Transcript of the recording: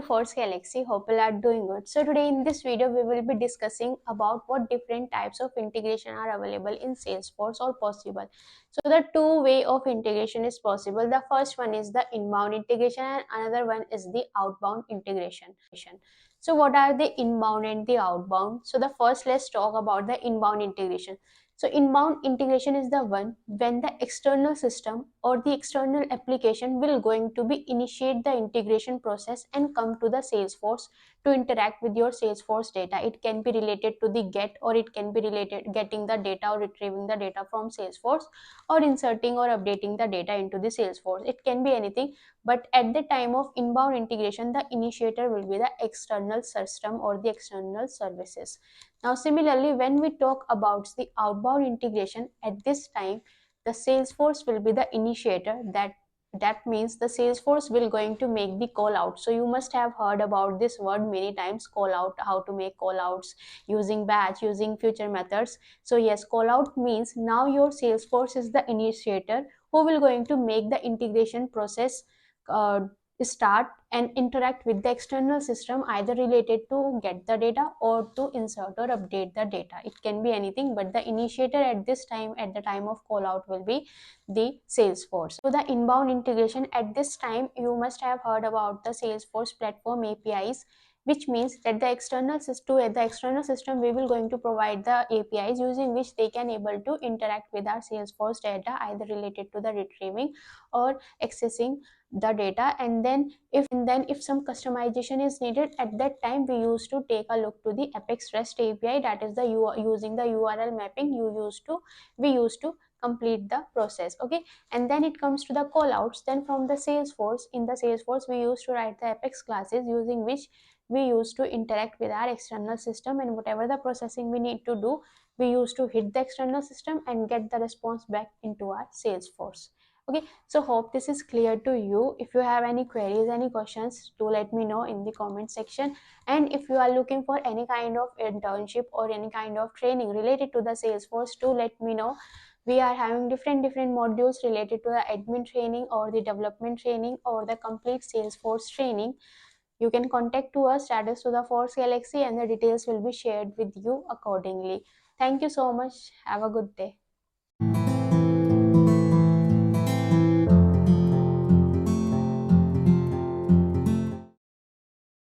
forceGalaxy. Hope you are doing good. So today in this video we will be discussing about what different types of integration are available in Salesforce or possible. So the two way of integration is possible. The first one is the inbound integration and another one is the outbound integration. So what are the inbound and the outbound? So the first, let's talk about the inbound integration. So inbound integration is the one when the external system or the external application will going to be initiate the integration process and come to the Salesforce to interact with your Salesforce data. It can be related to the get, or it can be related getting the data or retrieving the data from Salesforce, or inserting or updating the data into the Salesforce. It can be anything, but at the time of inbound integration, the initiator will be the external system or the external services. Now, similarly, when we talk about the outbound integration, at this time, the Salesforce will be the initiator. That means the Salesforce will going to make the call out. So you must have heard about this word many times, call out, how to make call outs using batch, using future methods. So yes, call out means now your Salesforce is the initiator who will going to make the integration process start and interact with the external system, either related to get the data or to insert or update the data. It can be anything, but the initiator at this time, at the time of call out, will be the Salesforce. So the inbound integration, at this time you must have heard about the Salesforce platform APIs, which means that the external system we will going to provide the APIs using which they can able to interact with our Salesforce data, either related to the retrieving or accessing the data. And then if some customization is needed, at that time we used to take a look to the Apex REST API, that is the using the URL mapping we used to complete the process. Okay, and then it comes to the call outs. Then from the Salesforce, in the Salesforce we used to write the Apex classes using which we used to interact with our external system, and whatever the processing we need to do, we used to hit the external system and get the response back into our Salesforce. Okay, so hope this is clear to you. If you have any queries, any questions, do let me know in the comment section. And if you are looking for any kind of internship or any kind of training related to the Salesforce, do let me know. We are having different modules related to the admin training or the development training or the complete Salesforce training. You can contact to us, status to the forceGalaxy, and the details will be shared with you accordingly. Thank you so much. Have a good day.